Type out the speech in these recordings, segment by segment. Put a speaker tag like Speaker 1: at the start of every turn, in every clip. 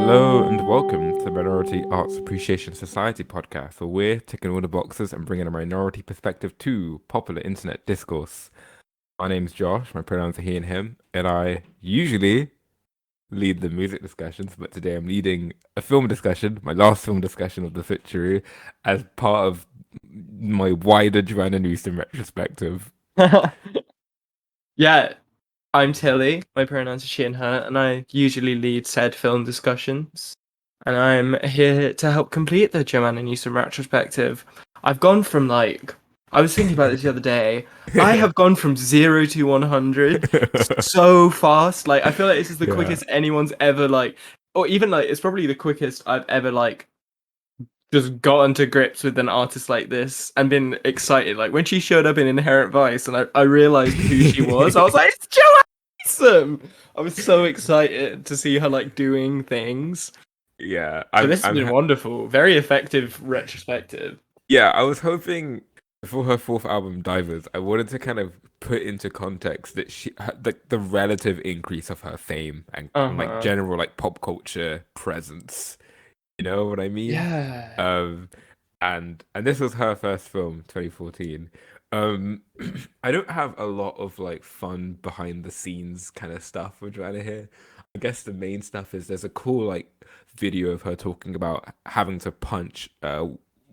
Speaker 1: Hello and welcome to the Minority Arts Appreciation Society podcast, where we're ticking all the boxes and bringing a minority perspective to popular internet discourse. My name's Josh, my pronouns are he and him, and I usually lead the music discussions, but today I'm leading a film discussion, my last film discussion of the Switcheroo, as part of my wider Joanna Newsom retrospective.
Speaker 2: Yeah, I'm Tilly. My pronouns are she and her, and I usually lead said film discussions. And I'm here to help complete the Joanna Newsom retrospective. I've gone from I was thinking about this the other day. I have gone from 0 to 100 so fast. Like, I feel like this is the
Speaker 1: Yeah.
Speaker 2: quickest anyone's ever, or even, it's probably the quickest I've ever, just gotten to grips with an artist like this and been excited. Like when she showed up in Inherent Vice and I realized who she was, I was like, it's Joanna Newsom! I was so excited to see her doing things.
Speaker 1: Yeah,
Speaker 2: So this has been wonderful. Very effective retrospective.
Speaker 1: yeah, I was hoping for her fourth album, Divers, I wanted to kind of put into context that the relative increase of her fame and like
Speaker 2: Uh-huh.
Speaker 1: general like pop culture presence. You know what I mean?
Speaker 2: Yeah.
Speaker 1: Um, and this was her first film, 2014. Um, I don't have a lot of like fun behind the scenes kind of stuff with Joanna here. I guess the main stuff is there's a cool like video of her talking about having to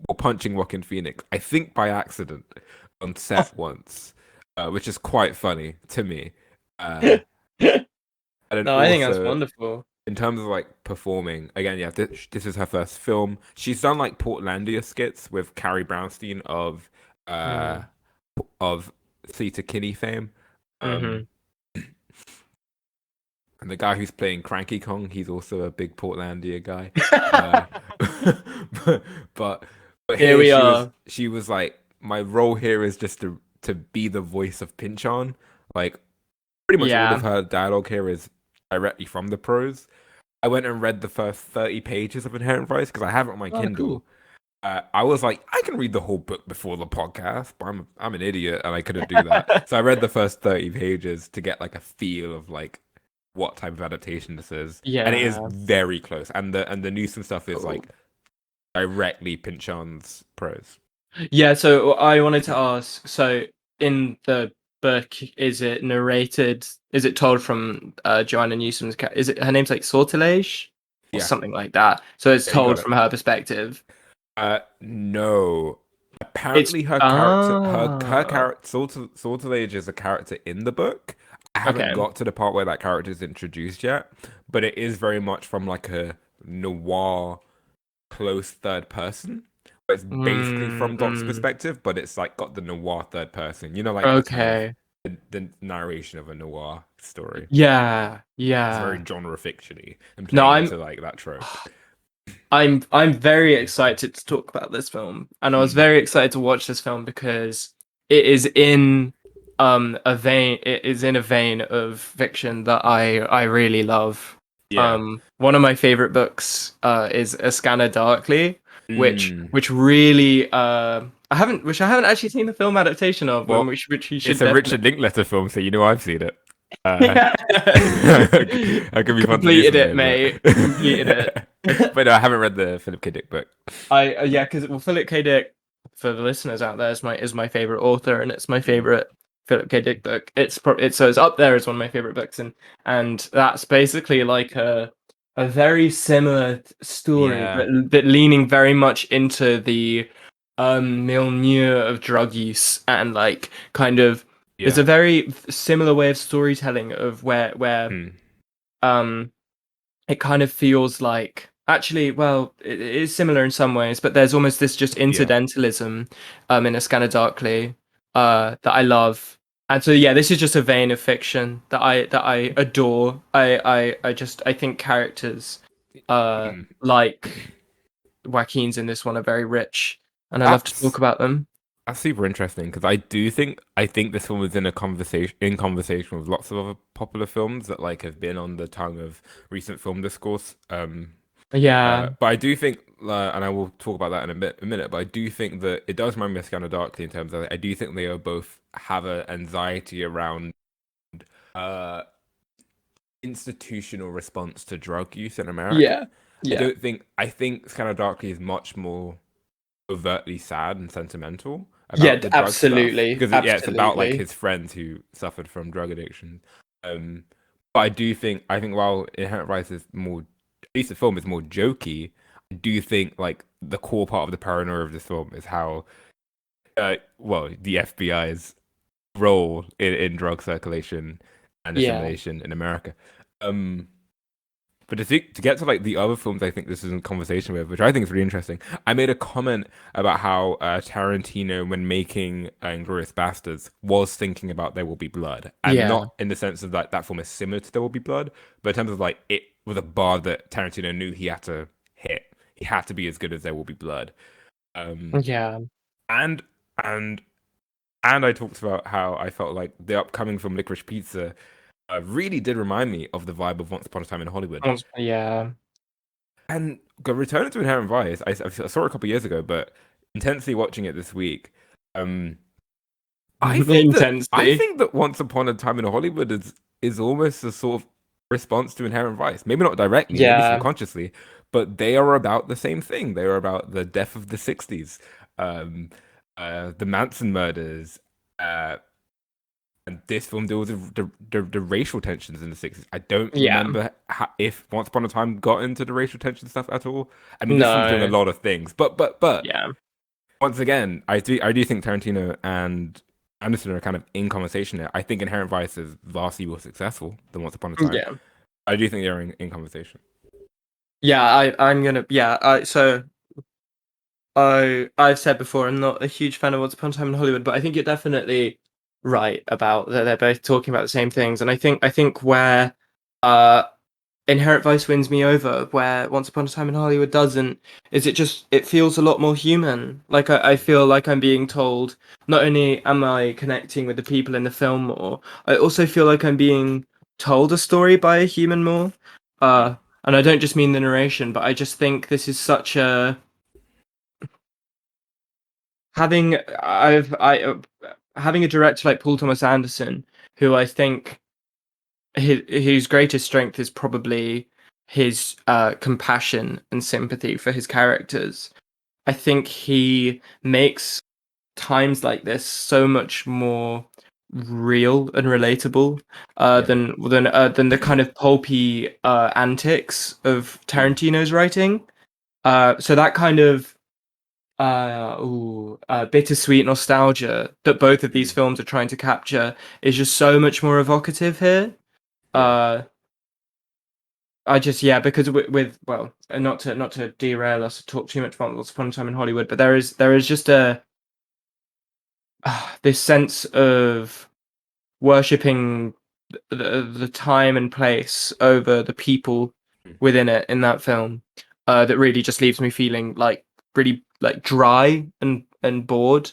Speaker 1: or punching Joaquin Phoenix, I think by accident, on set once, which is quite funny to me. Uh, and then
Speaker 2: No, I think that's
Speaker 1: also
Speaker 2: wonderful.
Speaker 1: in terms of like performing, again, yeah, this is her first film. She's done like Portlandia skits with Carrie Brownstein uh
Speaker 2: Mm.
Speaker 1: of Theta Kinney fame.
Speaker 2: Mm-hmm.
Speaker 1: Um, and the guy who's playing Cranky Kong, he's also a big Portlandia guy. Uh, but, but but
Speaker 2: Here
Speaker 1: here
Speaker 2: we are.
Speaker 1: she was like, my role here is just to be the voice of Pinchon. Like pretty much all of
Speaker 2: Yeah.
Speaker 1: her dialogue here is directly from the prose. I went and read the first 30 pages of Inherent Vice because I have it on my
Speaker 2: Oh, cool.
Speaker 1: Kindle. I was like, I can read the whole book before the podcast, but I'm an idiot and I couldn't do that. So I read the first 30 pages to get like a feel of like what type of adaptation this is, and it is
Speaker 2: Yeah.
Speaker 1: very close. And the Newsom stuff is
Speaker 2: Cool.
Speaker 1: like directly Pynchon's prose.
Speaker 2: Yeah, so I wanted to ask, so in the book, is it narrated, is it told from Joanna Newsom's is it her name's like Sortilege or
Speaker 1: Yeah,
Speaker 2: something like that? So it's
Speaker 1: yeah, you got
Speaker 2: told
Speaker 1: it.
Speaker 2: from her perspective.
Speaker 1: No.
Speaker 2: It's
Speaker 1: Apparently, her
Speaker 2: ah
Speaker 1: character Sortilege is a character in the book. I haven't
Speaker 2: okay.
Speaker 1: got to the part where that character is introduced yet, but it is very much from like a noir close third person. It's basically from Doc's
Speaker 2: Mm.
Speaker 1: perspective, but it's like got the noir third person. You know, like the kind of
Speaker 2: Okay.
Speaker 1: the narration of a noir story.
Speaker 2: Yeah,
Speaker 1: It's very
Speaker 2: yeah.
Speaker 1: genre fictiony and
Speaker 2: No,
Speaker 1: playing into like that trope.
Speaker 2: I'm very excited to talk about this film, and I was
Speaker 1: Mm.
Speaker 2: very excited to watch this film because it is in a vein of fiction that I really love.
Speaker 1: Yeah.
Speaker 2: One of my favorite books is A Scanner Darkly,
Speaker 1: Mm.
Speaker 2: which really I haven't actually seen the film adaptation of, and
Speaker 1: Well,
Speaker 2: which you
Speaker 1: it's
Speaker 2: should
Speaker 1: a
Speaker 2: definitely.
Speaker 1: Richard Linklater film, so you know I've seen it.
Speaker 2: Yeah.
Speaker 1: That could be fun to do
Speaker 2: Completed it,
Speaker 1: someday,
Speaker 2: mate. Completed it.
Speaker 1: but no, I haven't read the Philip K. Dick book.
Speaker 2: Yeah, because Philip K. Dick, for the listeners out there, is my favorite author, and it's my
Speaker 1: Mm.
Speaker 2: favorite Philip K. Dick book. It's up there as one of my favorite books, and that's basically like a very similar story,
Speaker 1: Yeah,
Speaker 2: but leaning very much into the milieu of drug use and like kind of there's a
Speaker 1: yeah.
Speaker 2: very similar way of storytelling of where
Speaker 1: Mm.
Speaker 2: um it kind of feels like actually well it is similar in some ways, but there's almost this just
Speaker 1: Yeah.
Speaker 2: incidentalism in A Scanner Darkly that I love. And so yeah, this is just a vein of fiction that I adore. I think characters
Speaker 1: Mm.
Speaker 2: like Joaquin's in this one are very rich, and I love to talk
Speaker 1: That's
Speaker 2: about them.
Speaker 1: that's super interesting because I think this film is in a conversation with lots of other popular films that like have been on the tongue of recent film discourse.
Speaker 2: Yeah.
Speaker 1: But I do think, and I will talk about that in a minute. But I do think that it does remind me of Scanner Darkly in terms of I do think they are both have an anxiety around uh institutional response to drug use in America.
Speaker 2: Yeah. Yeah.
Speaker 1: I think Scanner Darkly is much more overtly sad and sentimental
Speaker 2: Yeah,
Speaker 1: about the drug stuff
Speaker 2: absolutely.
Speaker 1: because yeah, it's about like
Speaker 2: Absolutely.
Speaker 1: his friends who suffered from drug addiction. Um, but I think while Inherent Vice is more, at least the film is more jokey, I do think like the core part of the paranoia of this film is how well the FBI's role in drug circulation and
Speaker 2: Yeah.
Speaker 1: assimilation in America. Um, but to get to like the other films, I think this is in conversation with, which I think is really interesting. I made a comment about how Tarantino, when making *Inglourious Basterds*, was thinking about There Will Be Blood, and
Speaker 2: Yeah.
Speaker 1: not in the sense of like that film is similar to There Will Be Blood, but in terms of like it was a bar that Tarantino knew he had to hit. He had to be as good as There Will Be Blood. Um,
Speaker 2: Yeah.
Speaker 1: and and and I talked about how I felt like the upcoming film *Licorice Pizza* really did remind me of the vibe of *Once Upon a Time in Hollywood*.
Speaker 2: Yeah.
Speaker 1: And returning to Inherent Vice, I saw it a couple years ago, but intensely watching it this week. Um, I
Speaker 2: Intensely.
Speaker 1: think that Once Upon a Time in Hollywood is almost a sort of response to Inherent Vice. Maybe not directly, maybe
Speaker 2: Yeah.
Speaker 1: subconsciously, but they are about the same thing. They are about the death of the '60s, um, the Manson murders, uh, and this film deals with the racial tensions in the '60s. I don't
Speaker 2: Yeah.
Speaker 1: remember if Once Upon a Time got into the racial tension stuff at all. I mean, this film's doing a
Speaker 2: No.
Speaker 1: lot of things, but
Speaker 2: Yeah.
Speaker 1: once again, I do think Tarantino and Anderson are kind of in conversation there. I think Inherent Vice is vastly more successful than Once Upon a Time.
Speaker 2: Yeah.
Speaker 1: I do think they're in conversation.
Speaker 2: Yeah, I'm gonna yeah, I've said before I'm not a huge fan of Once Upon a Time in Hollywood, but I think you're definitely right about that they're both talking about the same things. And I think where uh Inherent Vice wins me over, where Once Upon a Time in Hollywood doesn't, is it feels a lot more human. Like I feel like I'm being told not only am I connecting with the people in the film more, I also feel like I'm being told a story by a human more.
Speaker 1: Mm.
Speaker 2: Uh and I don't just mean the narration, but I just think this is such a having having a director like Paul Thomas Anderson, who I think his greatest strength is probably his compassion and sympathy for his characters. I think he makes times like this so much more real and relatable
Speaker 1: Yeah.
Speaker 2: than the kind of pulpy antics of
Speaker 1: Mm.
Speaker 2: Tarantino's writing. So that kind of bittersweet nostalgia that both of these
Speaker 1: Mm.
Speaker 2: films are trying to capture is just so much more evocative here.
Speaker 1: Yeah.
Speaker 2: Uh, I just yeah, because with well, not to derail us to talk too much about Once Upon a Time in Hollywood, but there is just a this sense of worshipping the time and place over the people
Speaker 1: Mm.
Speaker 2: within it in that film, that really just leaves me feeling like really like dry and bored.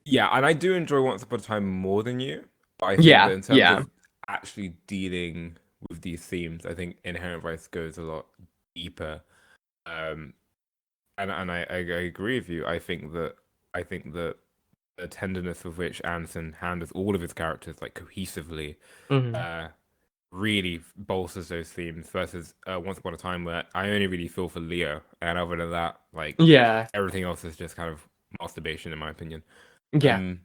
Speaker 1: Yeah, and I do enjoy Once Upon a Time more than you, but I think that
Speaker 2: Yeah,
Speaker 1: in terms
Speaker 2: yeah.
Speaker 1: of actually dealing with these themes, I think Inherent Vice goes a lot deeper. Um, I agree with you. I think that the tenderness with which Anson handles all of his characters like cohesively,
Speaker 2: Mhm.
Speaker 1: uh, really bolsters those themes versus Once Upon a Time where I only really feel for Leo, and other than that, like
Speaker 2: Yeah,
Speaker 1: everything else is just kind of masturbation in my opinion.
Speaker 2: yeah,
Speaker 1: Um,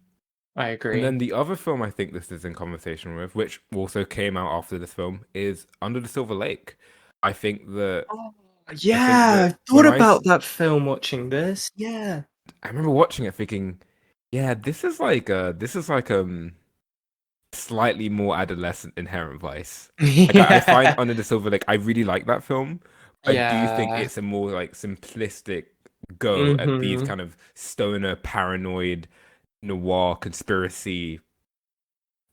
Speaker 2: I
Speaker 1: and
Speaker 2: agree.
Speaker 1: then the other film I think this is in conversation with, which also came out after this film, is Under the Silver Lake. I think that
Speaker 2: Oh,
Speaker 1: I think
Speaker 2: yeah,
Speaker 1: that
Speaker 2: I thought
Speaker 1: when
Speaker 2: about that film watching this. Yeah.
Speaker 1: I remember watching it thinking, yeah, this is like slightly more adolescent Inherent Vice. Like I find
Speaker 2: Yeah.
Speaker 1: Under the Silver Lake, I really like that film. I do think
Speaker 2: Yeah.
Speaker 1: it's a more like simplistic go at these
Speaker 2: Mhm.
Speaker 1: kind of stoner, paranoid, noir conspiracy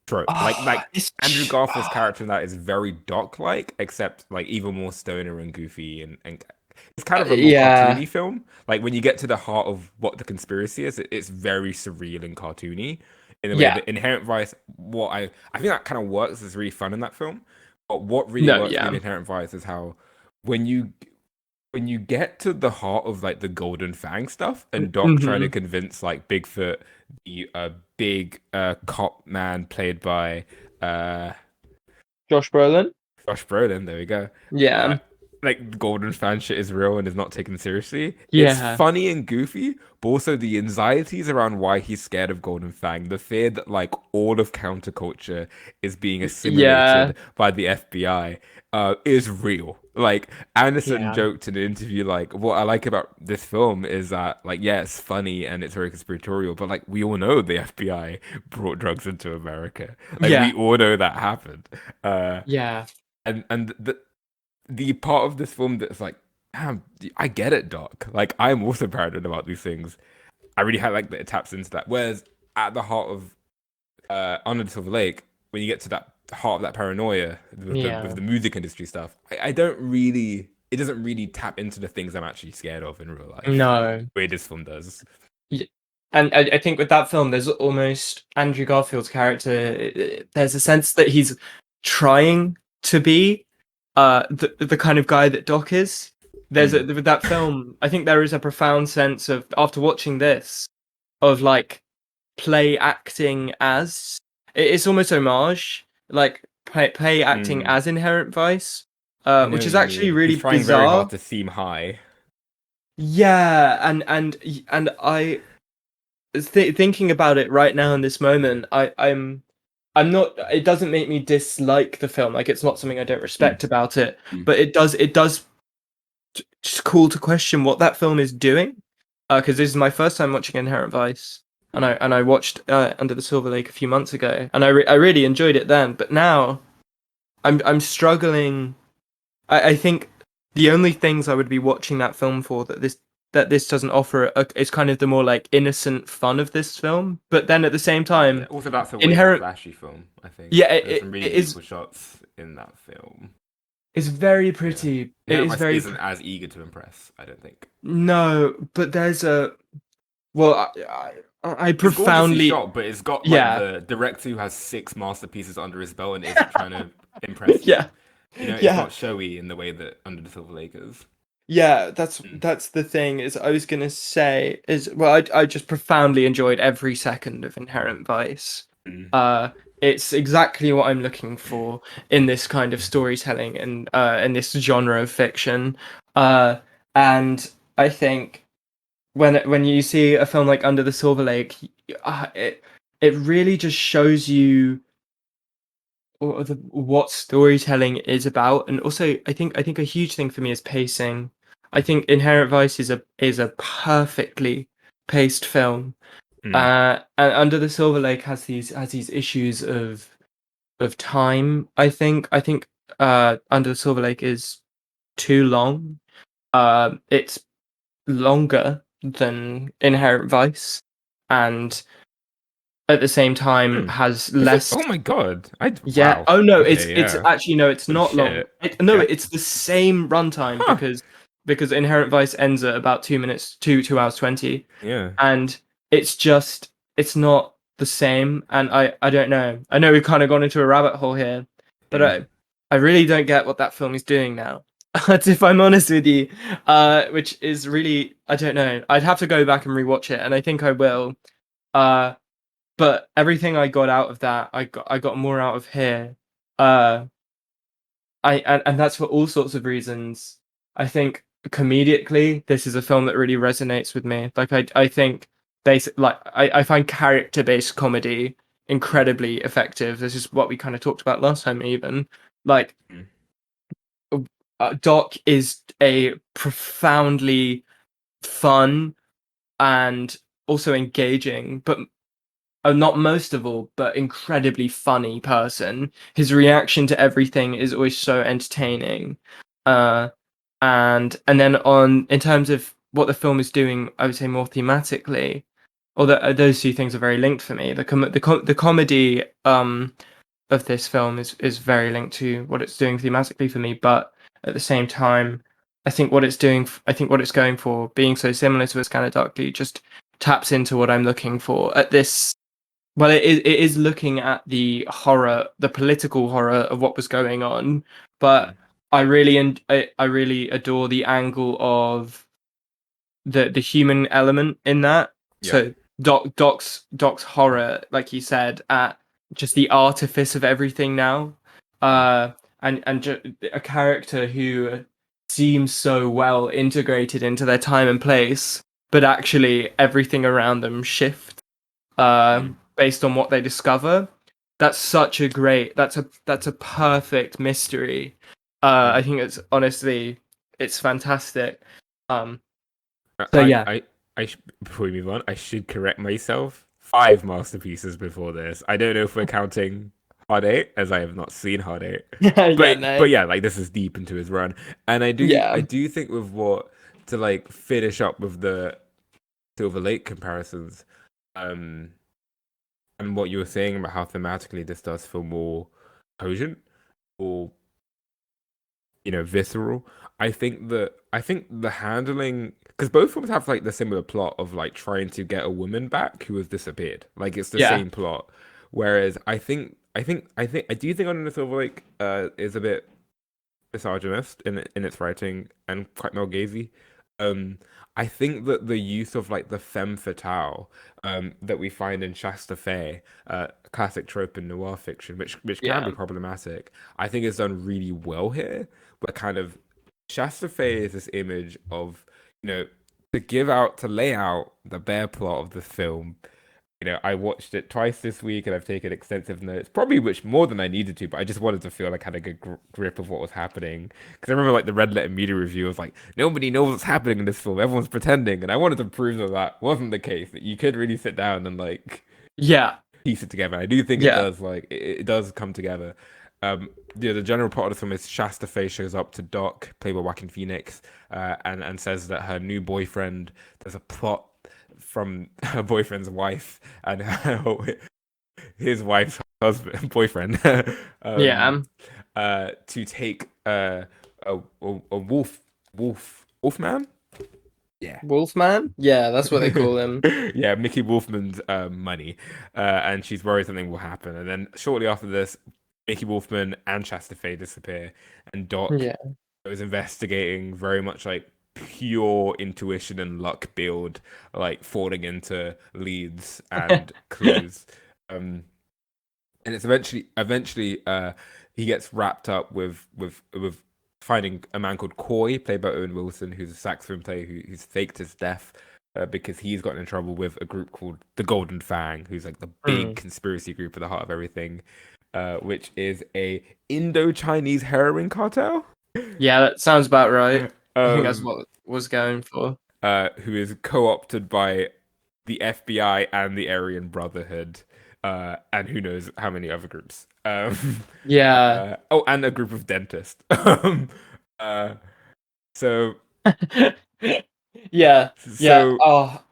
Speaker 1: trope.
Speaker 2: Oh,
Speaker 1: Andrew Garfield's character in that is very Doc-like, except like even more stoner and goofy and it's kind of a more
Speaker 2: yeah.
Speaker 1: cartoony film. Like when you get to the heart of what the conspiracy is, it's very surreal and cartoony in a way
Speaker 2: Yeah.
Speaker 1: that Inherent Vice, I think that kind of works is really fun in that film. But what really
Speaker 2: No,
Speaker 1: works for me in
Speaker 2: yeah.
Speaker 1: Inherent Vice is how when you when you get to the heart of like the Golden Fang stuff and Doc trying to
Speaker 2: Mhm.
Speaker 1: convince like Bigfoot, the big cop man played by uh
Speaker 2: Josh Brolin?
Speaker 1: Josh Brolin, there we go. Uh,
Speaker 2: Yeah,
Speaker 1: like the Golden fan shit is real and is not taken seriously. It's
Speaker 2: yeah,
Speaker 1: funny and goofy, but also the anxieties around why he's scared of Golden Fang, the fear that like all of counterculture is being
Speaker 2: yeah,
Speaker 1: assimilated by the FBI, is real. Like Anderson
Speaker 2: yeah,
Speaker 1: joked in an interview, like what I like about this film is that like yeah, it's funny and it's very conspiratorial, but like we all know the FBI brought drugs into America. Like we
Speaker 2: yeah,
Speaker 1: all know that happened. Uh,
Speaker 2: yeah,
Speaker 1: and the part of this film that's like, damn, I get it, Doc. Like I'm also paranoid about these things. I really like that it taps into that. Whereas at the heart of Under the Silver Lake, when you get to that heart of that paranoia with
Speaker 2: yeah.
Speaker 1: the music industry stuff, I don't really. It doesn't really tap into the things I'm actually scared of in real life.
Speaker 2: No.
Speaker 1: The way this film does.
Speaker 2: Y- And I think with that film, there's almost Andrew Garfield's character. There's a sense that he's trying to be the kind of guy that Doc is.
Speaker 1: Mm,
Speaker 2: With that film, I think there is a profound sense of after watching this of like play acting as it's almost homage, like play acting
Speaker 1: mm.
Speaker 2: as Inherent Vice,
Speaker 1: I know
Speaker 2: which
Speaker 1: what
Speaker 2: is
Speaker 1: you
Speaker 2: actually
Speaker 1: mean. He's
Speaker 2: really
Speaker 1: trying very hard
Speaker 2: bizarre.
Speaker 1: to seem high.
Speaker 2: Yeah, and I thinking about it right now in this moment, I'm not. It doesn't make me dislike the film. Like it's not something I don't
Speaker 1: Mm,
Speaker 2: respect about it,
Speaker 1: mm,
Speaker 2: but it does just call to question what that film is doing. Because this is my first time watching Inherent Vice, and I watched Under the Silver Lake a few months ago, and I really enjoyed it then. But now I'm struggling. I think the only things I would be watching that film for that this doesn't offer is kind of the more like innocent fun of this film. But then at the same
Speaker 1: Yeah.
Speaker 2: time,
Speaker 1: Also, that's a way more
Speaker 2: Inherent,
Speaker 1: flashy film. I think
Speaker 2: yeah,
Speaker 1: there's some really
Speaker 2: it
Speaker 1: beautiful shots in that film.
Speaker 2: is very
Speaker 1: Yeah.
Speaker 2: pretty. It
Speaker 1: Inherent
Speaker 2: is
Speaker 1: Vice
Speaker 2: very
Speaker 1: isn't as eager to impress, I don't think.
Speaker 2: no, but there's a well, I
Speaker 1: It's gorgeously
Speaker 2: profoundly
Speaker 1: shot, but it's got like
Speaker 2: yeah,
Speaker 1: the director who has six masterpieces under his belt and isn't trying to impress
Speaker 2: yeah,
Speaker 1: you. You know, it's
Speaker 2: yeah.
Speaker 1: not showy in the way that Under the Silver Lake is.
Speaker 2: Yeah,
Speaker 1: Mm,
Speaker 2: that's the thing is I was gonna say is well I just profoundly enjoyed every second of Inherent Vice.
Speaker 1: mm,
Speaker 2: Uh it's exactly what I'm looking for in this kind of storytelling and in this genre of fiction. Uh and I think when you see a film like Under the Silver Lake, it really just shows you what storytelling is about, and also I think a huge thing for me is pacing. I think Inherent Vice is a perfectly paced film.
Speaker 1: mm.
Speaker 2: And Under the Silver Lake has these issues of time. I think Under the Silver Lake is too long. It's longer than Inherent Vice, and at the same time
Speaker 1: Hmm.
Speaker 2: has
Speaker 1: Is it?
Speaker 2: less.
Speaker 1: Oh my God!
Speaker 2: Yeah.
Speaker 1: Wow.
Speaker 2: Oh no,
Speaker 1: Okay,
Speaker 2: it's
Speaker 1: yeah.
Speaker 2: actually no, it's
Speaker 1: Holy
Speaker 2: not long.
Speaker 1: shit.
Speaker 2: No,
Speaker 1: Yeah.
Speaker 2: it's the same runtime
Speaker 1: Huh.
Speaker 2: because Inherent Vice ends at about 2 minutes, 2 hours 20,
Speaker 1: Yeah.
Speaker 2: and it's not the same. And I don't know. I know we've kind of gone into a rabbit hole here, but
Speaker 1: Mm,
Speaker 2: I really don't get what that film is doing now. If I'm honest with you, which is really I don't know. I'd have to go back and rewatch it, and I think I will. Uh, but everything I got out of that, I got more out of here. Uh, and that's for all sorts of reasons. I think comedically, this is a film that really resonates with me. Like I think I find character based comedy
Speaker 1: mm,
Speaker 2: incredibly effective. This is what we kind of talked about last time, even like
Speaker 1: mm,
Speaker 2: Doc is a profoundly fun and also engaging, but not most of all, but incredibly funny person. His reaction to everything is always so entertaining. Uh, and then on in terms of what the film is doing, I would say more thematically, although those two things are very linked for me. The comedy of this film is very linked to what it's doing thematically for me, but at the same time, I think what it's going for, being so similar to A Scanner Darkly, just taps into what I'm looking for at this well, it is looking at the horror, the political horror of what was going on, but
Speaker 1: mm.
Speaker 2: I really adore the angle of the human element in that.
Speaker 1: Yeah.
Speaker 2: So Doc's horror, like you said, at just the artifice of everything now,
Speaker 1: Mm,
Speaker 2: uh, a character who seems so well integrated into their time and place, but actually everything around them shifts
Speaker 1: Mm,
Speaker 2: based on what they discover. That's such a great. That's a perfect mystery. I
Speaker 1: mm.
Speaker 2: think it's fantastic. Um,
Speaker 1: I,
Speaker 2: so
Speaker 1: I,
Speaker 2: yeah,
Speaker 1: I, before we move on, I should correct myself. Five masterpieces before this. I don't know if we're counting Hard Eight, as I have not seen Hard Eight.
Speaker 2: yeah,
Speaker 1: But
Speaker 2: no,
Speaker 1: yeah, like this is deep into his run, and I
Speaker 2: yeah,
Speaker 1: do think with what to like finish up with the Silver Lake comparisons, um, and what you were saying about how thematically this does feel more cogent or visceral. I think the handling, because both films have like the similar plot of like trying to get a woman back who has disappeared. Like it's the
Speaker 2: yeah,
Speaker 1: same plot. Whereas I do think On the Silver Lake is a bit misogynist in its writing and quite male gazy. Um, I think that the use of like the femme fatale that we find in Shasta Fay, classic trope in noir fiction, which can
Speaker 2: yeah,
Speaker 1: be problematic, I think is done really well here. But kind of Shasta Fay is this image of you know to lay out the bare plot of the film. I watched it twice this week and I've taken extensive notes, probably which more than I needed to, but I just wanted to feel like I had a good grip of what was happening. Because I remember like the Red Letter Media review was like, nobody knows what's happening in this film, everyone's pretending. And I wanted to prove that that wasn't the case, that you could really sit down and like
Speaker 2: yeah,
Speaker 1: piece it together. I do think it
Speaker 2: yeah,
Speaker 1: does, like, it does come together. The general plot of the film is Shasta Fay shows up to Doc, played by Joaquin Phoenix, and says that her new boyfriend, there's a plot from her boyfriend's wife and his wife's husband boyfriend um
Speaker 2: yeah.
Speaker 1: to take a wolfman, yeah.
Speaker 2: Wolfman, yeah, that's what they call him.
Speaker 1: Yeah, Mickey Wolfman's money, and she's worried something will happen. And then shortly after this, Mickey Wolfman and Shasta Fay disappear, and Doc
Speaker 2: Yeah,
Speaker 1: was investigating very much like pure intuition and luck build, like falling into leads and clues. Um, and it's eventually he gets wrapped up with finding a man called Coy, played by Owen Wilson, who's a saxophone player who's faked his death because he's gotten in trouble with a group called the Golden Fang, who's like the big
Speaker 2: mm.
Speaker 1: conspiracy group at the heart of everything, which is a Indo-Chinese heroin cartel.
Speaker 2: Yeah, that sounds about right. I think that's
Speaker 1: um,
Speaker 2: what was going for.
Speaker 1: who is co-opted by the FBI and the Aryan Brotherhood, and who knows how many other groups.
Speaker 2: Yeah,
Speaker 1: Oh, and a group of dentists. Uh, so,
Speaker 2: yeah, yeah.
Speaker 1: so
Speaker 2: Oh,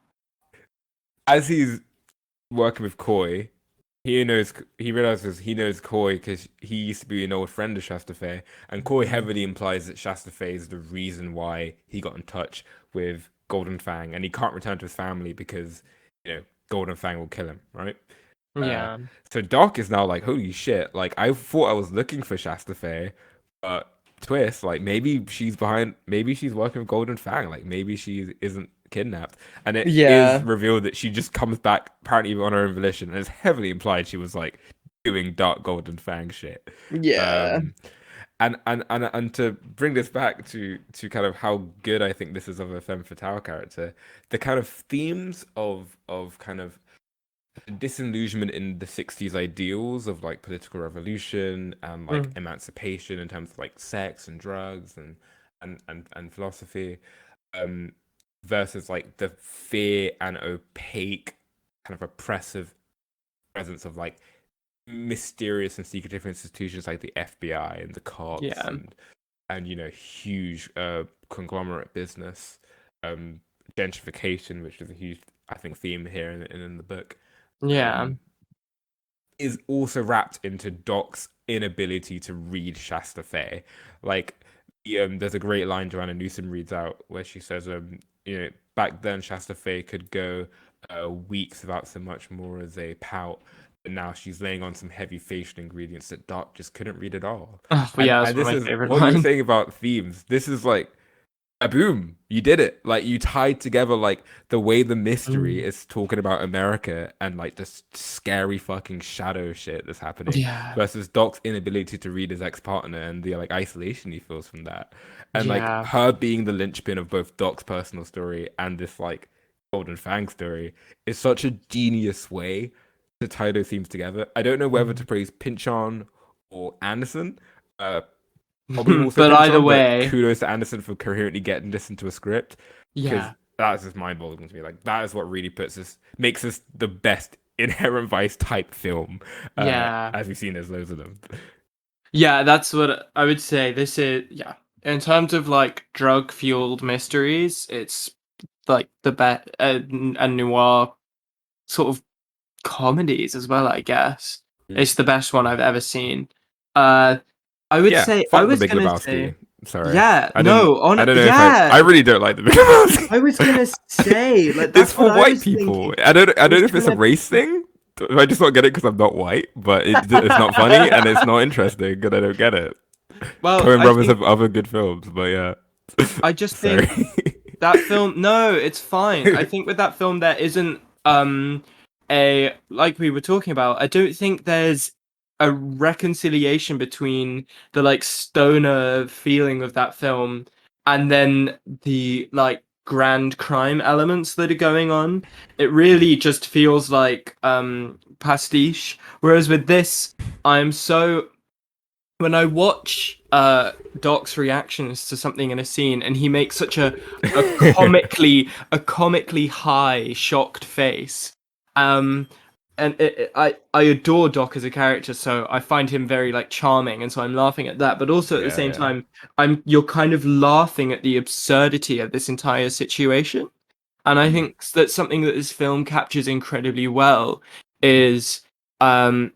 Speaker 1: as he's working with Koi, he realizes he knows Koi because he used to be an old friend of Shasta Fay, and Koi
Speaker 2: mm,
Speaker 1: heavily implies that Shasta Fay is the reason why he got in touch with Golden Fang, and he can't return to his family because Golden Fang will kill him, right? Uh,
Speaker 2: yeah,
Speaker 1: so Doc is now like, holy shit! Like I thought I was looking for Shasta Fay, but twist, like maybe she's working with Golden Fang, like maybe she isn't kidnapped, and it is
Speaker 2: yeah,
Speaker 1: revealed that she just comes back apparently on her own volition, and it's heavily implied she was like doing Dark Golden Fang shit.
Speaker 2: yeah.
Speaker 1: Um, and to bring this back to kind of how good I think this is of a femme fatale character, the kind of themes of kind of disillusionment in the 60s ideals of like political revolution and like
Speaker 2: Mm.
Speaker 1: emancipation in terms of like sex and drugs and philosophy, um versus like the fear and opaque kind of oppressive presence of like mysterious and secretive institutions like the FBI and the cops
Speaker 2: Yeah,
Speaker 1: and huge conglomerate business, um gentrification, which is a huge, I think, theme here in the book,
Speaker 2: yeah.
Speaker 1: um is also wrapped into Doc's inability to read Shasta Fay. Like, there's a great line Joanna Newsom reads out where she says, back then Shasta Fay could go weeks without so much more as a pout, but now she's laying on some heavy facial ingredients that Doc just couldn't read at all.
Speaker 2: Oh,
Speaker 1: And
Speaker 2: yeah, that's
Speaker 1: and
Speaker 2: one of
Speaker 1: this
Speaker 2: my
Speaker 1: is
Speaker 2: favorite
Speaker 1: what you were
Speaker 2: lines.
Speaker 1: saying about themes. This is like boom, you did it. Like you tied together like the way the mystery
Speaker 2: Mm.
Speaker 1: is talking about America and like this scary fucking shadow shit that's happening
Speaker 2: Yeah,
Speaker 1: versus Doc's inability to read his ex-partner and the like isolation he feels from that. And like
Speaker 2: yeah.
Speaker 1: her being the linchpin of both Doc's personal story and this like Golden Fang story is such a genius way to tie those themes together. I don't know whether to
Speaker 2: Mm.
Speaker 1: praise Pynchon or Anderson. Probably more so
Speaker 2: But either
Speaker 1: Pynchon, but
Speaker 2: way,
Speaker 1: kudos to Anderson for coherently getting this into a script because
Speaker 2: yeah,
Speaker 1: that's just mind-boggling to me. Like that is what really makes this the best Inherent Vice type film.
Speaker 2: yeah,
Speaker 1: As we've seen, there's loads of them.
Speaker 2: yeah. That's what I would say. This is, yeah. In terms of like drug fueled mysteries, it's like the best, and noir sort of comedies as well, I guess.
Speaker 1: Mm.
Speaker 2: It's the best one I've ever seen. Uh, I would
Speaker 1: Yeah,
Speaker 2: say, I
Speaker 1: fuck the
Speaker 2: was
Speaker 1: Big
Speaker 2: gonna
Speaker 1: Lebowski.
Speaker 2: say,
Speaker 1: Sorry,
Speaker 2: yeah,
Speaker 1: I didn't.
Speaker 2: no,
Speaker 1: I
Speaker 2: on,
Speaker 1: don't know if I
Speaker 2: yeah,
Speaker 1: really don't like the Big Lebowski.
Speaker 2: I was gonna say, like,
Speaker 1: It's
Speaker 2: that's what
Speaker 1: for
Speaker 2: I
Speaker 1: white
Speaker 2: was
Speaker 1: people.
Speaker 2: thinking.
Speaker 1: I
Speaker 2: I
Speaker 1: don't
Speaker 2: was
Speaker 1: know if it's a
Speaker 2: gonna,
Speaker 1: race thing. I just not get it because I'm not white, but it's not funny and it's not interesting, and I don't get it.
Speaker 2: well,
Speaker 1: Coen
Speaker 2: I
Speaker 1: Brothers
Speaker 2: think,
Speaker 1: have other good films, but yeah.
Speaker 2: I just
Speaker 1: Sorry.
Speaker 2: think that film, no, it's fine. I think with that film, there isn't, like we were talking about, I don't think there's a reconciliation between the like stoner feeling of that film and then the like grand crime elements that are going on. It really just feels like pastiche. Whereas with this, I'm so when I watch Doc's reactions to something in a scene and he makes such a comically high shocked face, um and I adore Doc as a character, so I find him very like charming, and so I'm laughing at that, but also at the
Speaker 1: Yeah,
Speaker 2: same
Speaker 1: yeah.
Speaker 2: time you're kind of laughing at the absurdity of this entire situation. And I
Speaker 1: Mm,
Speaker 2: think that something that this film captures incredibly well is um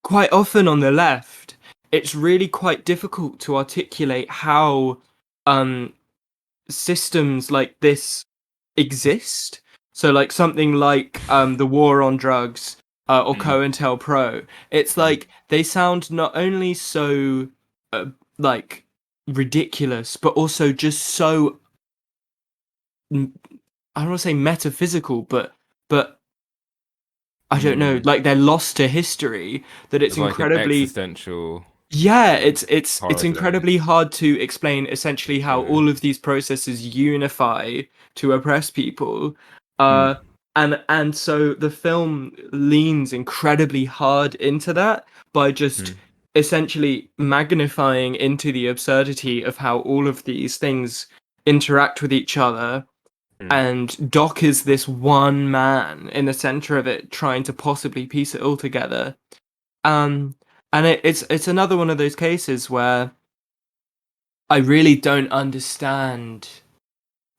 Speaker 2: quite often on the left, it's really quite difficult to articulate how um, systems like this exist. So, like something like the war on drugs or
Speaker 1: mm,
Speaker 2: COINTELPRO, it's
Speaker 1: mm.
Speaker 2: like they sound not only so uh, like ridiculous, but also just so mm, I don't want to say metaphysical, but I don't know,
Speaker 1: Mm.
Speaker 2: like they're lost to history. That it's
Speaker 1: It's like an
Speaker 2: incredibly
Speaker 1: existential
Speaker 2: Yeah, it's
Speaker 1: horror thing.
Speaker 2: incredibly hard to explain essentially how
Speaker 1: Yeah.
Speaker 2: all of these processes unify to oppress people.
Speaker 1: Mm,
Speaker 2: Uh and so the film leans incredibly hard into that by just
Speaker 1: mm,
Speaker 2: essentially magnifying into the absurdity of how all of these things interact with each other,
Speaker 1: mm.
Speaker 2: and Doc is this one man in the center of it trying to possibly piece it all together. um, and it's another one of those cases where I really don't understand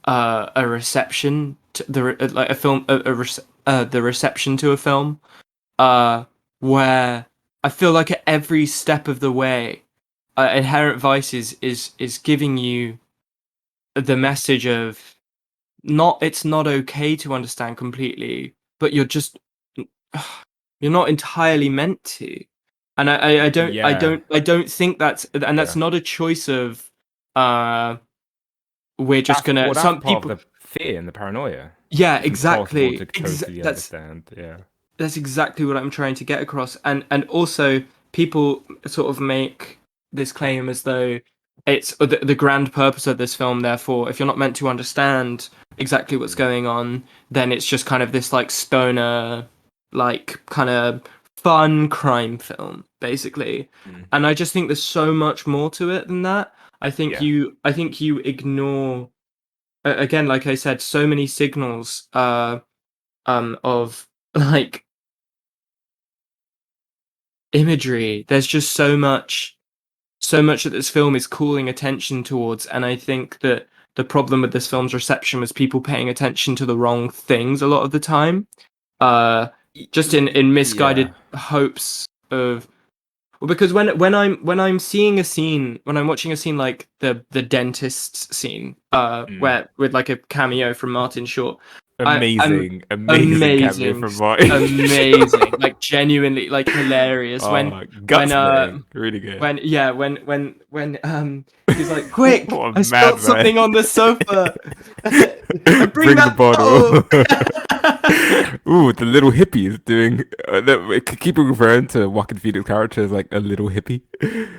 Speaker 2: a reception to like a film the reception to a film uh where I feel like at every step of the way, Inherent Vice is giving you the message of not it's not okay to understand completely, but you're not entirely meant to. And
Speaker 1: Yeah.
Speaker 2: I don't think that's
Speaker 1: Yeah.
Speaker 2: not a choice of uh we're just gonna
Speaker 1: That's
Speaker 2: some
Speaker 1: part of
Speaker 2: people.
Speaker 1: the fear and the paranoia.
Speaker 2: Yeah,
Speaker 1: It's impossible
Speaker 2: exactly.
Speaker 1: to totally
Speaker 2: That's
Speaker 1: understand. Yeah.
Speaker 2: exactly what I'm trying to get across. And also people sort of make this claim as though it's the grand purpose of this film, therefore if you're not meant to understand exactly what's
Speaker 1: Mm,
Speaker 2: going on, then it's just kind of this like stoner, like kind of fun crime film basically.
Speaker 1: mm.
Speaker 2: And I just think there's so much more to it than that.
Speaker 1: Yeah.
Speaker 2: I think you ignore, again, like I said, so many signals of like imagery. There's just so much that this film is calling attention towards, and I think that the problem with this film's reception was people paying attention to the wrong things a lot of the time. Uh just in
Speaker 1: Yeah.
Speaker 2: misguided hopes of, well, because when I'm seeing a scene, when I'm watching a scene like the dentist scene,
Speaker 1: Mm,
Speaker 2: where with like a cameo from Martin Short, I'm
Speaker 1: amazing cameo
Speaker 2: amazing,
Speaker 1: from Marty.
Speaker 2: amazing, like genuinely, like hilarious.
Speaker 1: Oh,
Speaker 2: When
Speaker 1: gut-splitting, really good.
Speaker 2: when yeah when he's like, quick,
Speaker 1: What a
Speaker 2: I spilled
Speaker 1: madman.
Speaker 2: something on the sofa. And bring
Speaker 1: Bring the
Speaker 2: that
Speaker 1: bottle.
Speaker 2: bottle.
Speaker 1: Ooh, the little hippie is doing. Keep referring to Joaquin Phoenix character as like a little hippie.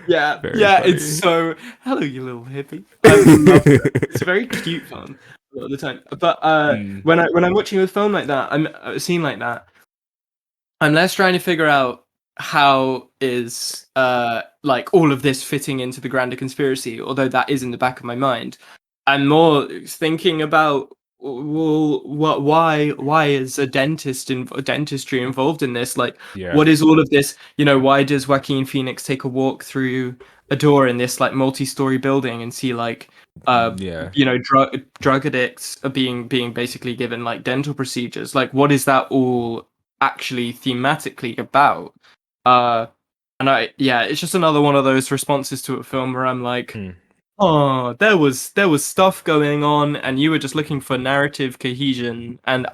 Speaker 2: Yeah,
Speaker 1: Very
Speaker 2: yeah, it's
Speaker 1: funny.
Speaker 2: so, hello, you little hippie. I love it. It's very cute fun a lot of the time. But
Speaker 1: Mm,
Speaker 2: when I'm watching a film like that, I'm a scene like that, I'm less trying to figure out how is like all of this fitting into the grander conspiracy, although that is in the back of my mind. I'm more thinking about, well, why is a dentistry involved in this? Like,
Speaker 1: yeah.
Speaker 2: what is all of this? You know, why does Joaquin Phoenix take a walk through a door in this like multi-story building and see like uh
Speaker 1: Yeah.
Speaker 2: drug addicts are being basically given like dental procedures? Like, what is that all actually thematically about? Uh, and yeah, it's just another one of those responses to a film where I'm like,
Speaker 1: Mm,
Speaker 2: oh, there was stuff going on, and you were just looking for narrative cohesion, and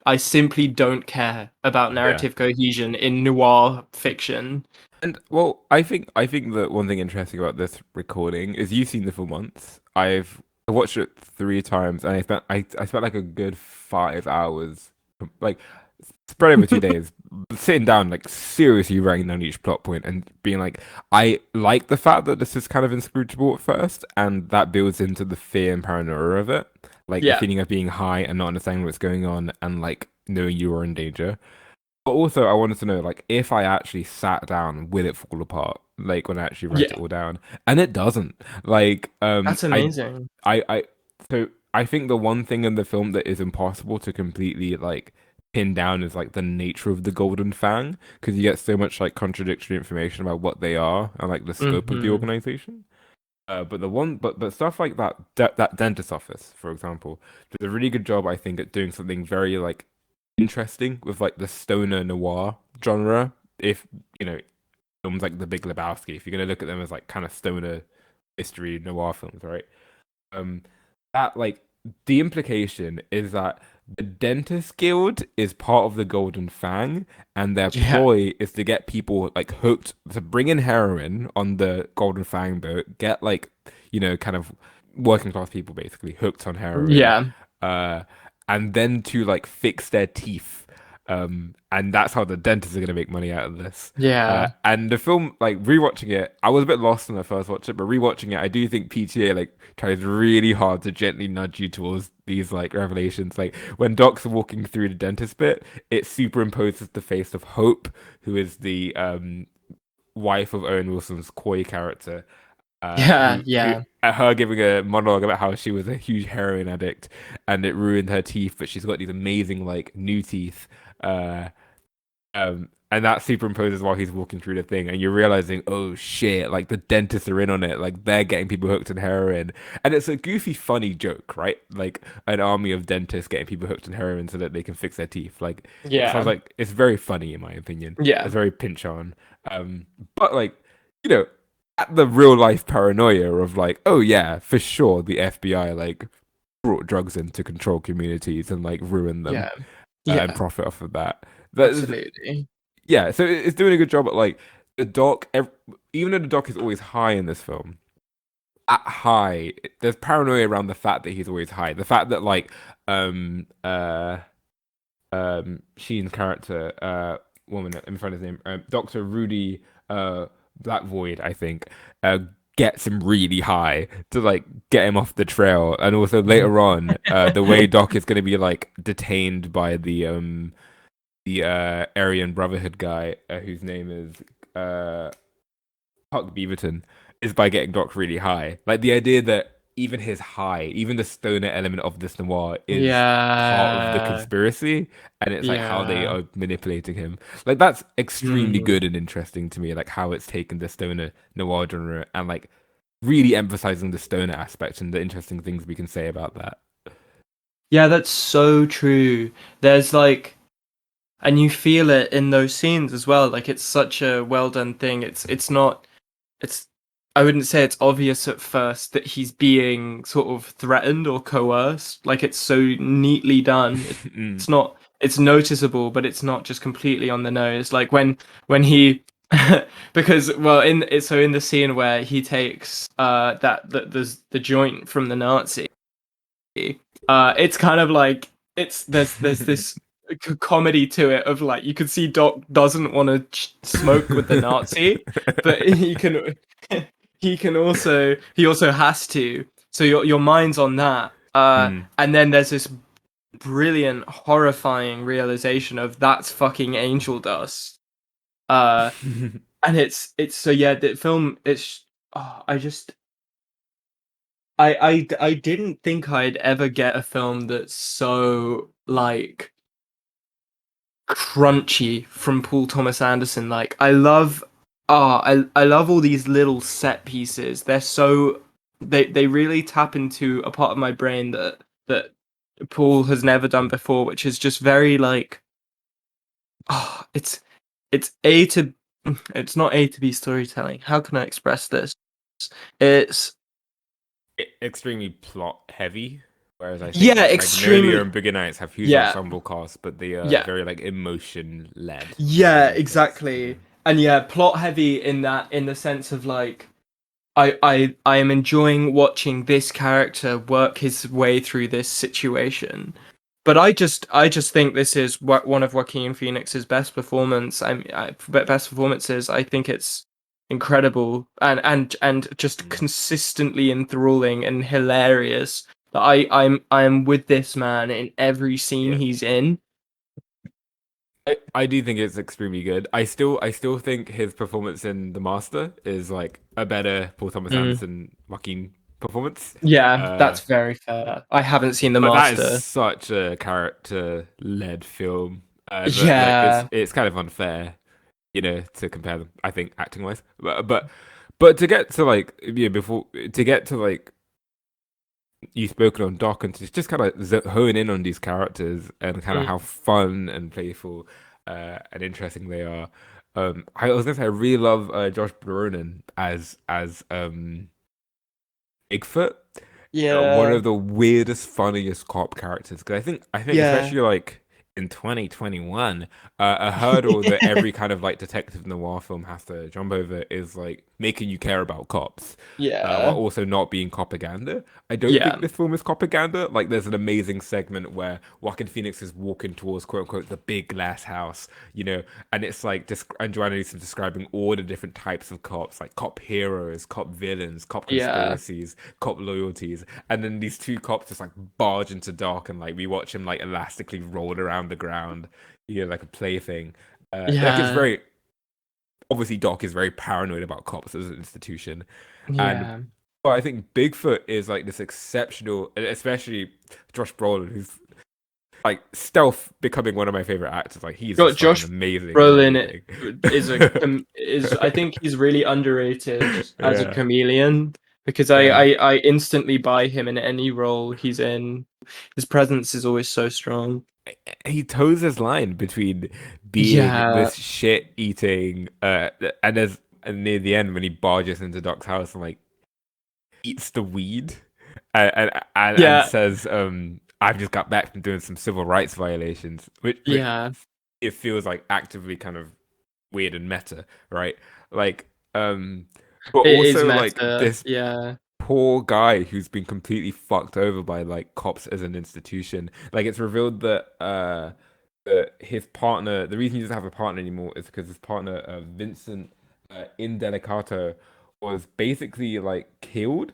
Speaker 2: I simply don't care about
Speaker 1: yeah.
Speaker 2: narrative cohesion in noir fiction.
Speaker 1: And well, I think that one thing interesting about this recording is you've seen the film once. I watched it 3 times, and I spent like a good 5 hours, like spread over 2 days, sitting down, like seriously writing down each plot point and being like, I like the fact that this is kind of inscrutable at first, and that builds into the fear and paranoia of it, like the
Speaker 2: Yeah,
Speaker 1: feeling of being high and not understanding what's going on, and like knowing you are in danger. But also, I wanted to know, like, if I actually sat down, will it fall apart? Like when I actually write it
Speaker 2: yeah,
Speaker 1: all down, and it doesn't. Like,
Speaker 2: that's amazing.
Speaker 1: I, so I think the one thing in the film that is impossible to completely like pin down is like the nature of the Golden Fang, because you get so much like contradictory information about what they are and like the scope of the
Speaker 2: Hmm.
Speaker 1: organization. But stuff like that dentist office, for example, does a really good job, I think, at doing something very like interesting with like the stoner noir genre. If you know films like The Big Lebowski, if you're gonna look at them as like kind of stoner mystery noir films, right? Um, that like the implication is that the Dentist Guild is part of the Golden Fang, and their
Speaker 2: Yeah,
Speaker 1: ploy is to get people like hooked to bring in heroin on the Golden Fang boat, get like kind of working class people basically hooked on heroin,
Speaker 2: yeah,
Speaker 1: uh, and then to like fix their teeth. And that's how the dentists are gonna make money out of this.
Speaker 2: yeah,
Speaker 1: And the film, like rewatching it, I was a bit lost when I first watched it, but rewatching it, I do think PTA like tries really hard to gently nudge you towards these like revelations. Like when Doc's walking through the dentist bit, it superimposes the face of Hope, who is the wife of Owen Wilson's Coy character,
Speaker 2: yeah,
Speaker 1: who
Speaker 2: yeah,
Speaker 1: her giving a monologue about how she was a huge heroin addict and it ruined her teeth, but she's got these amazing like new teeth. Uh, and that superimposes while he's walking through the thing, and you're realizing, oh shit, like the dentists are in on it, like they're getting people hooked on heroin, and it's a goofy, funny joke, right? Like an army of dentists getting people hooked on heroin so that they can fix their teeth. Like it sounds
Speaker 2: yeah,
Speaker 1: like it's very funny in my opinion.
Speaker 2: yeah,
Speaker 1: It's very pinch on, but like you know, at the real life paranoia of like, oh yeah, for sure, the FBI like brought drugs in to control communities and like ruin them
Speaker 2: yeah,
Speaker 1: and
Speaker 2: yeah,
Speaker 1: profit off of that. That
Speaker 2: absolutely.
Speaker 1: yeah, so it's doing a good job at like the doc. Even though the doc is always high in this film, at high, there's paranoia around the fact that he's always high. The fact that like um uh Sheen's character woman in front of his name, Doctor Rudy Black Void, I think, gets him really high to like get him off the trail, and also later on, the way Doc is going to be like detained by the Aryan Brotherhood guy, whose name is Huck Beaverton, is by getting Doc really high. Like the idea that even his high, even the stoner element of this noir is part of the
Speaker 2: Yeah,
Speaker 1: conspiracy, and it's like how they
Speaker 2: yeah.
Speaker 1: are manipulating him. Like that's extremely
Speaker 2: Mm.
Speaker 1: good and interesting to me. Like how it's taken the stoner noir genre and like really emphasizing the stoner aspect and the interesting things we can say about that.
Speaker 2: Yeah, that's so true. There's like, and you feel it in those scenes as well. Like it's such a well done thing. It's not. It's I wouldn't say it's obvious at first that he's being sort of threatened or coerced. Like it's so neatly done.
Speaker 1: Mm.
Speaker 2: It's not. It's noticeable, but it's not just completely on the nose. Like when he because well in the scene where he takes that there's the joint from the Nazi. It's kind of like it's there's this comedy to it of like you can see Doc doesn't want to smoke with the Nazi, but he can he also has to. So your mind's on that.
Speaker 1: Mm.
Speaker 2: And then there's this brilliant, horrifying realization of that's fucking angel dust. Uh, and it's so yeah, the film it's I just I didn't think I'd ever get a film that's so like crunchy from Paul Thomas Anderson. Like I love all these little set pieces. They're so they really tap into a part of my brain that Paul has never done before, which is just very like oh it's A to it's not A to B storytelling. How can I express this? It's
Speaker 1: Extremely plot heavy, whereas I think
Speaker 2: yeah,
Speaker 1: like Magnolia
Speaker 2: extremely
Speaker 1: and Boogie Nights have huge
Speaker 2: yeah,
Speaker 1: ensemble casts, but they are
Speaker 2: yeah.
Speaker 1: very like emotion led, if that
Speaker 2: Yeah,
Speaker 1: makes sense.
Speaker 2: exactly. And yeah, plot heavy in the sense of like I am enjoying watching this character work his way through this situation. But I just think this is one of Joaquin Phoenix's best performance. Best performances. I think it's incredible and just
Speaker 1: Mm.
Speaker 2: consistently enthralling and hilarious. That I'm with this man in every scene
Speaker 1: Yeah.
Speaker 2: he's in.
Speaker 1: I do think it's extremely good. I still think his performance in The Master is like a better Paul Thomas
Speaker 2: Mm.
Speaker 1: Anderson Joaquin performance.
Speaker 2: Yeah,
Speaker 1: Uh,
Speaker 2: that's very fair. I haven't seen The
Speaker 1: but that is
Speaker 2: Master.
Speaker 1: such a character led film that like
Speaker 2: Yeah,
Speaker 1: it's kind of unfair, to compare them. I think acting wise, but to get to like before to get to like you spoken on Doc and to just kind of hone in on these characters and kind of
Speaker 2: mm,
Speaker 1: how fun and playful and interesting they are. I was gonna say I really love Josh Brolin as Bigfoot. One
Speaker 2: yeah,
Speaker 1: of the weirdest, funniest cop characters. Because I think
Speaker 2: yeah,
Speaker 1: especially like in 2021, a hurdle that every kind of like detective noir film has to jump over is like making you care about cops, while
Speaker 2: yeah,
Speaker 1: also not being propaganda. I don't think
Speaker 2: yeah,
Speaker 1: this film is propaganda. Like, there's an amazing segment where Joaquin Phoenix is walking towards quote unquote the big glass house, and it's like and Joanna Newsom describing all the different types of cops, like cop heroes, cop villains, cop
Speaker 2: yeah,
Speaker 1: conspiracies, cop loyalties, and then these two cops just like barge into Doc, and like we watch him like elastically roll around the ground, like a plaything. Like it's
Speaker 2: yeah,
Speaker 1: very obviously Doc is very paranoid about cops as an institution, and
Speaker 2: yeah.
Speaker 1: well, I think Bigfoot is like this exceptional, and especially Josh Brolin, who's like stealth becoming one of my favorite actors. Like he's just fucking
Speaker 2: Josh
Speaker 1: amazing in
Speaker 2: Brolin
Speaker 1: everything.
Speaker 2: is I think he's really underrated as a
Speaker 1: Yeah.
Speaker 2: chameleon because
Speaker 1: Yeah.
Speaker 2: I instantly buy him in any role he's in. His presence is always so strong.
Speaker 1: He toes his line between being
Speaker 2: Yeah,
Speaker 1: this shit eating and near the end when he barges into Doc's house and like eats the weed and
Speaker 2: yeah,
Speaker 1: says I've just got back from doing some civil rights violations, which
Speaker 2: yeah.
Speaker 1: it feels like actively kind of weird and meta, right? Like but
Speaker 2: It is
Speaker 1: also like
Speaker 2: meta.
Speaker 1: this
Speaker 2: Yeah,
Speaker 1: poor guy who's been completely fucked over by like cops as an institution. Like it's revealed that his partner, the reason he doesn't have a partner anymore is because his partner, Vincent Indelicato, was basically like killed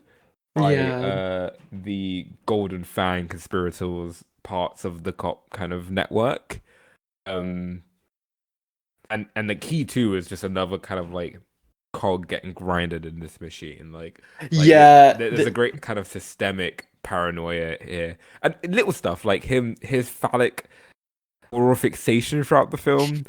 Speaker 1: by
Speaker 2: yeah,
Speaker 1: the Golden Fang conspirators, parts of the cop kind of network. Um, and the key too is just another kind of like cog getting grinded in this machine.
Speaker 2: yeah.
Speaker 1: There's a great kind of systemic paranoia here, and little stuff like his phallic oral fixation throughout the film.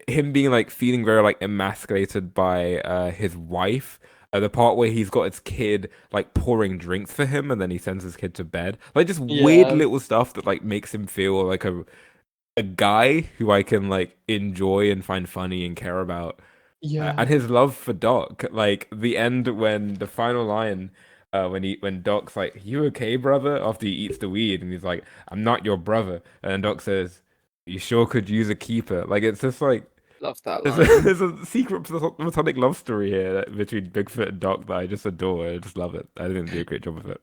Speaker 1: Him being like feeling very like emasculated by his wife. The part where he's got his kid like pouring drinks for him, and then he sends his kid to bed. Like just weird
Speaker 2: Yeah,
Speaker 1: little stuff that like makes him feel like a guy who I can like enjoy and find funny and care about.
Speaker 2: Yeah.
Speaker 1: And his love for Doc, like the end when the final line, when Doc's like, "You okay, brother?" after he eats the weed, and he's like, "I'm not your brother," and then Doc says, "You sure could use a keeper." Like it's just like
Speaker 2: Love that
Speaker 1: there's a,
Speaker 2: line.
Speaker 1: there's a secret platonic love story here between Bigfoot and Doc that I just adore. I just love it. I think they do a great job of it.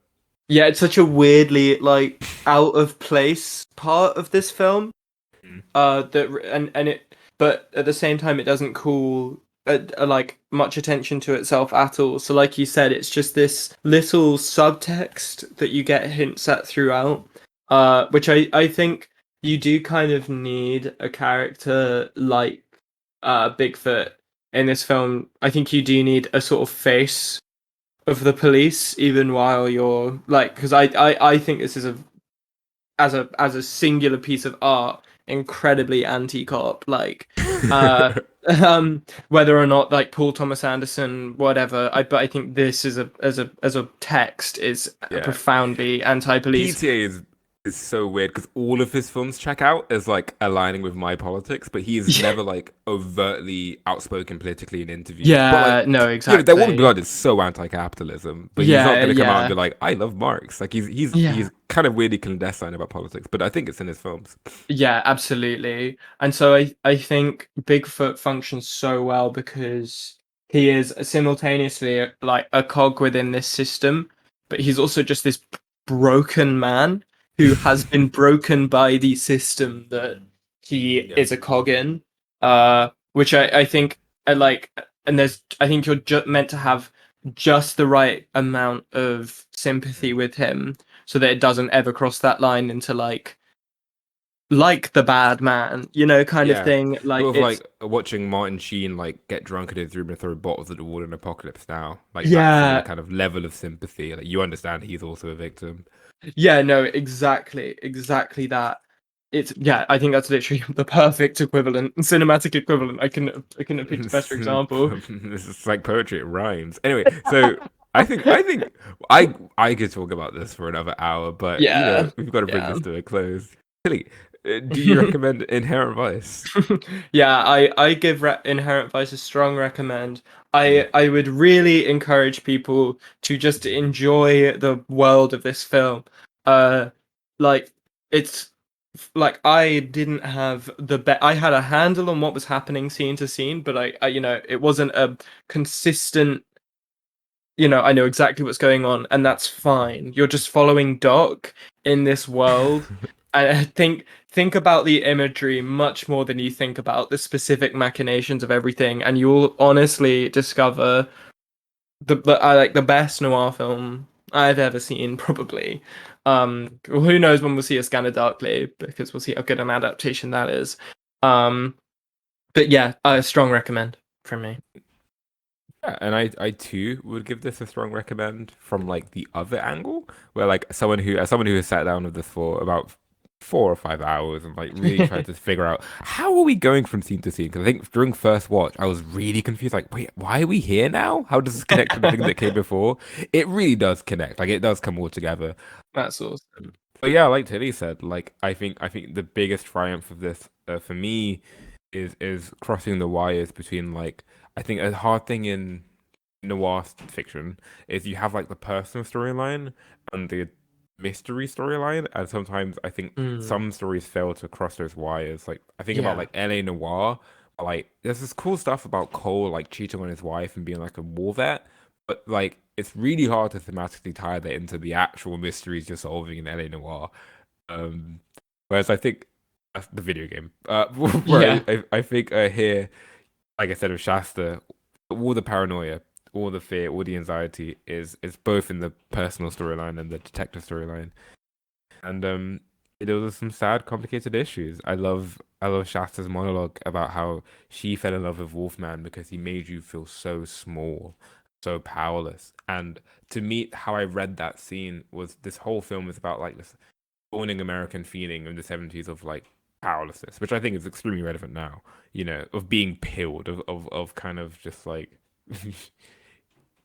Speaker 2: Yeah, it's such a weirdly like out of place part of this film.
Speaker 1: Mm.
Speaker 2: And it, but at the same time, it doesn't call like much attention to itself at all. So, like you said, it's just this little subtext that you get hints at throughout. Which I think you do kind of need a character like Bigfoot in this film. I think you do need a sort of face of the police, even while you're like, because I think this is a as a singular piece of art incredibly anti-cop like uh whether or not like Paul Thomas Anderson whatever but I think this is a as a text is
Speaker 1: Yeah.
Speaker 2: profoundly anti-police.
Speaker 1: PTA is so weird because all of his films check out as like aligning with my politics, but he is
Speaker 2: Yeah,
Speaker 1: never like overtly outspoken politically in interviews. But like,
Speaker 2: yeah, no,
Speaker 1: There Will Be
Speaker 2: exactly.
Speaker 1: Blood is so anti-capitalism, but he's not
Speaker 2: Yeah,
Speaker 1: gonna come out and be
Speaker 2: yeah,
Speaker 1: like, "I love Marx." Like
Speaker 2: yeah.
Speaker 1: he's kind of weirdly clandestine about politics, but I think it's in his films.
Speaker 2: Yeah, absolutely. And so I think Bigfoot functions so well because he is simultaneously like a cog within this system, but he's also just this broken man who has been broken by the system that he
Speaker 1: Yeah.
Speaker 2: is a cog in. Which I think I like, and there's I think you're just meant to have just the right amount of sympathy with him so that it doesn't ever cross that line into like the bad man, kind of
Speaker 1: Yeah.
Speaker 2: thing. Like
Speaker 1: Sort of
Speaker 2: it's
Speaker 1: like watching Martin Sheen like get drunk in his room and throw bottles at the wall in Apocalypse Now. Like that sort of
Speaker 2: yeah,
Speaker 1: kind of level of sympathy. Like you understand he's also a victim.
Speaker 2: yeah, no, exactly that. It's yeah, I think that's literally the perfect equivalent, cinematic equivalent. I couldn't have picked a better example.
Speaker 1: This is like poetry, it rhymes. Anyway, so I think I could talk about this for another hour, but
Speaker 2: Yeah,
Speaker 1: we've got to bring
Speaker 2: yeah.
Speaker 1: this to a close. Tilly, do you recommend Inherent Vice?
Speaker 2: Yeah, I give Inherent Vice a strong recommend.
Speaker 1: Mm.
Speaker 2: I would really encourage people to just enjoy the world of this film. Uh, like it's like I didn't have I had a handle on what was happening scene to scene, but I it wasn't a consistent I know exactly what's going on, and that's fine. You're just following Doc in this world. And I think about the imagery much more than you think about the specific machinations of everything, and you'll honestly discover I like the best noir film I've ever seen, probably. Who knows when we'll see A Scanner Darkly, because we'll see how good an adaptation that is. Um, but yeah, a strong recommend from me.
Speaker 1: Yeah, and I too would give this a strong recommend from like the other angle, where like someone who has sat down with this for about 4 or 5 hours and like really tried to figure out how are we going from scene to scene. Because I think during first watch I was really confused. Like, wait, why are we here now? How does this connect to the thing that came before? It really does connect. Like, it does come all together.
Speaker 2: That's awesome.
Speaker 1: But yeah, like Tilly said, like I think the biggest triumph of this for me is crossing the wires between like I think a hard thing in noir fiction is you have like the personal storyline and the mystery storyline, and sometimes I think
Speaker 2: Mm,
Speaker 1: some stories fail to cross those wires. Like I think about
Speaker 2: yeah,
Speaker 1: like LA Noir, like there's this cool stuff about Cole like cheating on his wife and being like a war vet, but like it's really hard to thematically tie that into the actual mysteries you're solving in LA Noir. Um, Whereas I think that's the video game, where
Speaker 2: yeah,
Speaker 1: I think here, like I said with Shasta, all the paranoia, all the fear, all the anxiety is both in the personal storyline and the detective storyline. And there was some sad, complicated issues. I love Shasta's monologue about how she fell in love with Wolfman because he made you feel so small, so powerless. And to me, how I read that scene was this whole film is about like this owning American feeling in the 70s of like powerlessness, which I think is extremely relevant now, of being pilled, of kind of just like,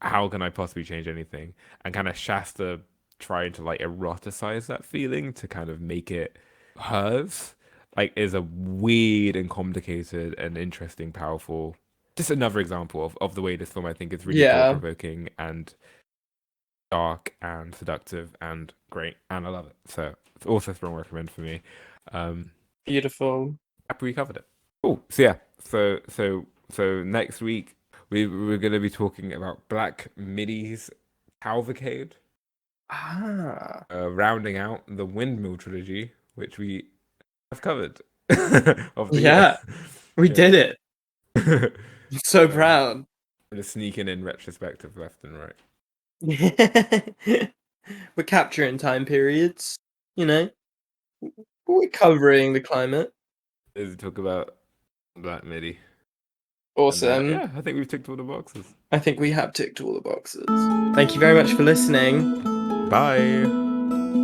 Speaker 1: how can I possibly change anything? And kind of Shasta trying to like eroticize that feeling to kind of make it hers, like, is a weird and complicated and interesting, powerful. just another example of the way this film I think is really thought
Speaker 2: Yeah,
Speaker 1: provoking and dark and seductive and great, and I love it. So it's also a strong recommend for me. Um,
Speaker 2: beautiful.
Speaker 1: Happy we covered it. Oh, so yeah, so next week we're gonna be talking about Black Midi's Cavalcade,
Speaker 2: Ah,
Speaker 1: rounding out the Windmill trilogy, which we have covered of the year.
Speaker 2: yeah, we
Speaker 1: Yeah.
Speaker 2: did it. I'm so
Speaker 1: um,
Speaker 2: proud.
Speaker 1: just sneaking in retrospective left and right.
Speaker 2: We're capturing time periods, you know. We're covering the climate.
Speaker 1: Is talk about Black Midi, and
Speaker 2: Awesome.
Speaker 1: yeah, I think we've ticked all the boxes.
Speaker 2: I think we have ticked all the boxes. Thank you very much for listening.
Speaker 1: Bye.